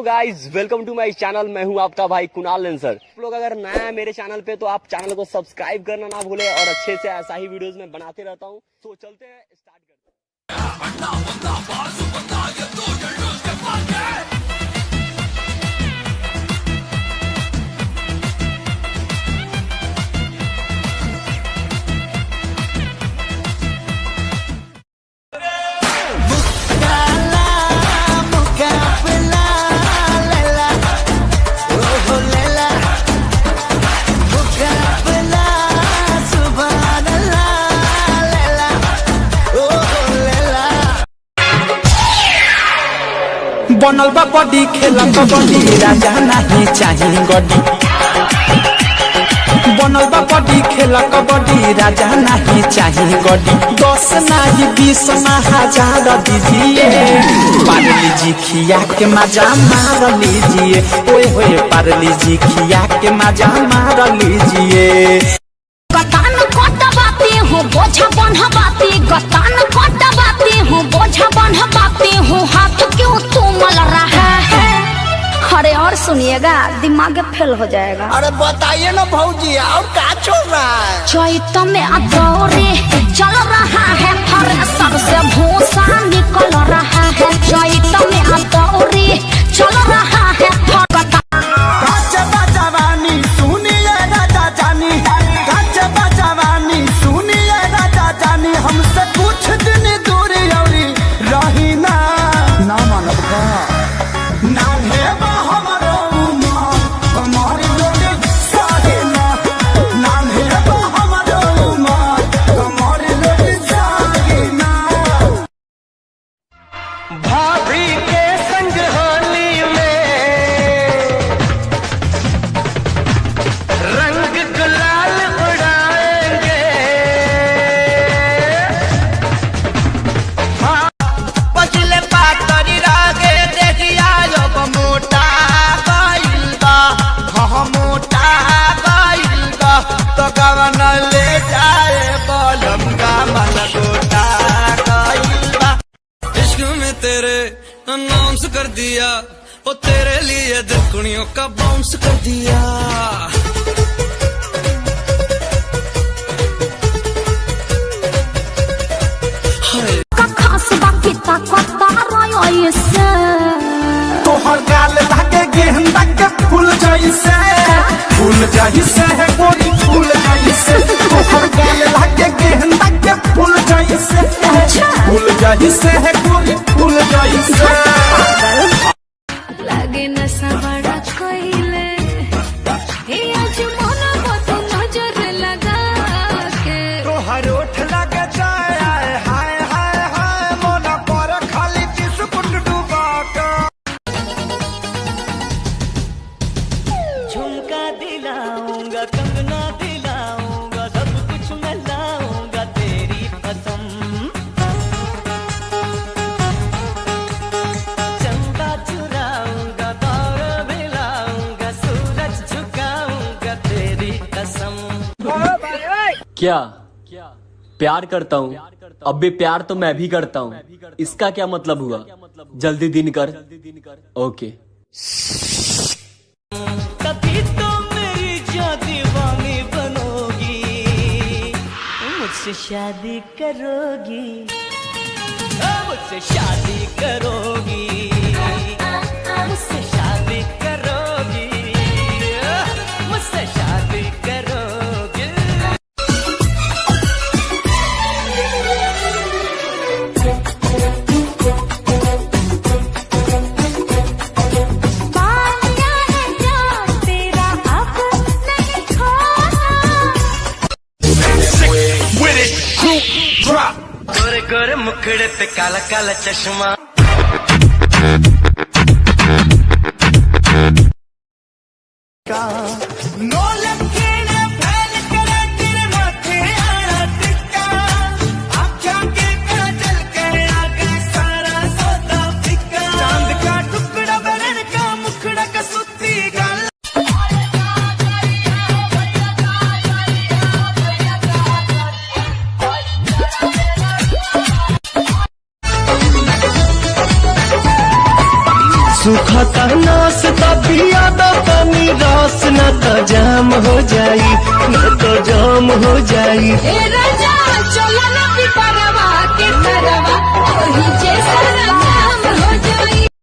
Guys welcome two माय channel. मैं हूं आपका भाई कुणाल लेंसर। आप लोग अगर नया है मेरे चैनल पे तो आप चैनल को सब्सक्राइब करना ना भूले और अच्छे से ऐसा ही वीडियोस में बनाते रहता हूं। तो चलते हैं, स्टार्ट करते हैं। बनल बा बॉडी खेला कबड्डी राजा नहीं चाहिए गड्डी। बनल बा बॉडी खेला कबड्डी राजा नहीं चाहिए गड्डी। 10 नहीं 20 ना 1000 दीजिए, पारली जी खिया के मजा मार लीजिए। ओए होए पारली जी खिया के मजा मार लीजिए। गतान कटवाती हूँ बोझा बन्हवाती, गतान कटवाती हूँ बोझा बन्हवाती हूँ। हाथ क्यों तुमल रहा है? अरे और सुनिएगा, दिमाग फेल हो जाएगा। अरे बताइए ना भौजी, और क्या चल रहा है? चैत में अदौरे चल रहा है, थ्रेसर से भूसा निकल रहा है। चैत में अदौरे चल रहा है। हमसे कुछ दिन दूरी औरी रही ना मानव का ना है हमारो हमारी लोग साहे ना है हमारो हमारी लोग साहे ना। भाभी के संग होली में रंग गुलाल उड़ाएंगे। पछले पातरी रागे देखिया जब मोटा गइल बा, मोटा गइल बा तो गवन ले जाए बलम का मन गोटा गइल बा। इश्क में तेरे अनाउंस कर दिया, वो तेरे लिए दुनियों का बाउंस कर दिया। तोहर गाल लागे गेंदा के फूल जैसे, फूल जैसे है गोरी फूल जैसे। तोहर गाल लागे गेंदा के फूल जैसे, फूल जैसे है गोरी फूल जैसे। लगे नशा बड़ा कोइले, हे आज मोना बहुत नजर लगा के। तोहर ओठ लगे जाए हाय हाय हाय, मोना पर खाली बिस्कुट डुबा के। झुमका दिलाऊंगा, कंगना दिलाऊंगा, सब कुछ मैं लाऊंगा तेरी कसम। चंदा चुराऊंगा, दौर मिलाऊंगा, सूरज झुकाऊंगा तेरी कसम। क्या प्यार करता हूँ? अब भी प्यार तो मैं भी करता हूँ। इसका क्या मतलब हुआ? जल्दी दिन कर। ओके। कभी तो मेरी जान दीवानी बनोगी, मुझसे शादी करोगी, मुझसे शादी करोगी, मुझसे शादी करोगी, मुझसे शादी करोगी। गोरे गोरे मुखड़े पे काला काला चश्मा, चांद का टुकड़ा बरन का मुखड़ा का सुती गल। नाश्ता पिया दो तनी रस, न तो जाम हो जाई, न तो जाम हो जाई। ए राजा चला ना